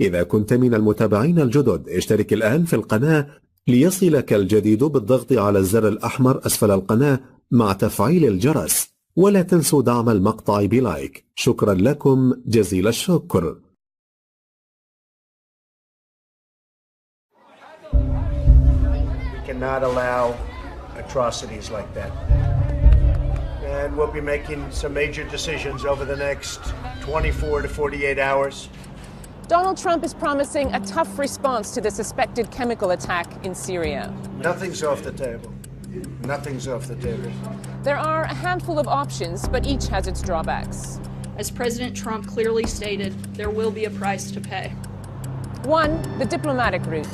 إذا كنت من المتابعين الجدد اشترك الآن في القناة ليصلك الجديد بالضغط على الزر الأحمر أسفل القناة مع تفعيل الجرس، ولا تنسوا دعم المقطع بلايك. شكرا لكم جزيل الشكر. We cannot allow atrocities like that. And we'll be making some major decisions over the next 24 to 48 hours. Donald Trump is promising a tough response to the suspected chemical attack in Syria. Nothing's off the table. Nothing's off the table. There are a handful of options, but each has its drawbacks. As President Trump clearly stated, there will be a price to pay. One, the diplomatic route.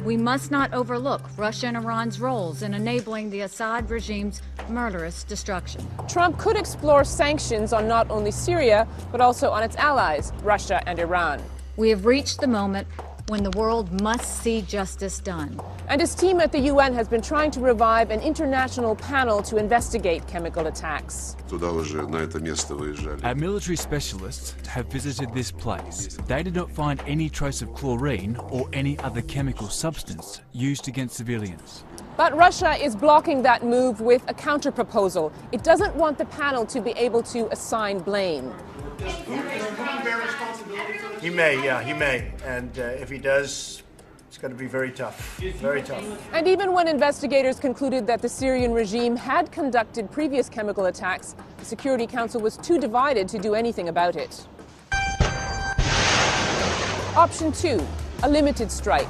We must not overlook Russia and Iran's roles in enabling the Assad regime's murderous destruction. Trump could explore sanctions on not only Syria, but also on its allies, Russia and Iran. We have reached the moment when the world must see justice done. And his team at the UN has been trying to revive an international panel to investigate chemical attacks. Our military specialists have visited this place. They did not find any trace of chlorine or any other chemical substance used against civilians. But Russia is blocking that move with a counter-proposal. It doesn't want the panel to be able to assign blame. He may. And if he does, it's going to be very tough, very tough. And even when investigators concluded that the Syrian regime had conducted previous chemical attacks, the Security Council was too divided to do anything about it. Option 2, a limited strike.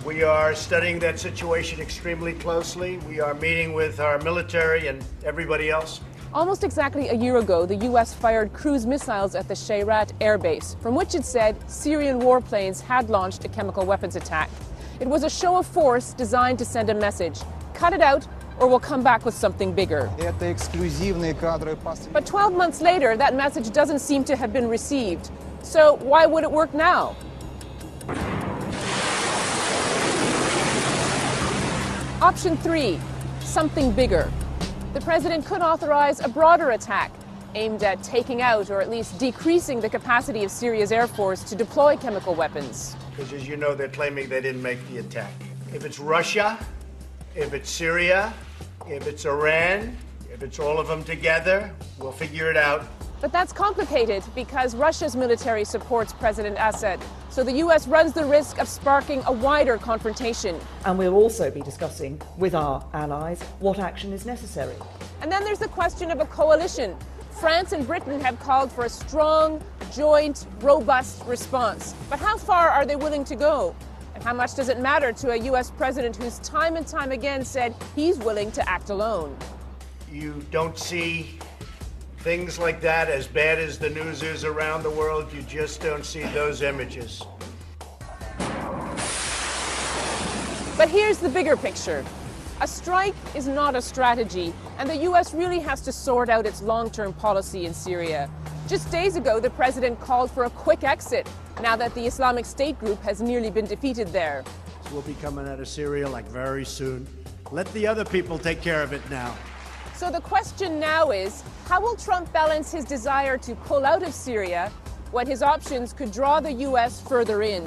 We are studying that situation extremely closely. We are meeting with our military and everybody else. Almost exactly a year ago, the U.S. fired cruise missiles at the Shayrat air base, from which it said Syrian warplanes had launched a chemical weapons attack. It was a show of force designed to send a message. Cut it out, or we'll come back with something bigger. But 12 months later, that message doesn't seem to have been received. So why would it work now? Option 3, something bigger. The president could authorize a broader attack aimed at taking out or at least decreasing the capacity of Syria's air force to deploy chemical weapons. Because as you know, they're claiming they didn't make the attack. If it's Russia, if it's Syria, if it's Iran, if it's all of them together, we'll figure it out. But that's complicated because Russia's military supports President Assad, so the U.S. runs the risk of sparking a wider confrontation. And we'll also be discussing with our allies what action is necessary. And then there's the question of a coalition. France and Britain have called for a strong, joint, robust response. But how far are they willing to go? And how much does it matter to a U.S. president who's time and time again said he's willing to act alone? You don't see things like that, as bad as the news is around the world. You just don't see those images. But here's the bigger picture. A strike is not a strategy, and the U.S. really has to sort out its long-term policy in Syria. Just days ago, the president called for a quick exit, now that the Islamic State group has nearly been defeated there. We'll be coming out of Syria like very soon. Let the other people take care of it now. So the question now is, how will Trump balance his desire to pull out of Syria when his options could draw the U.S. further in?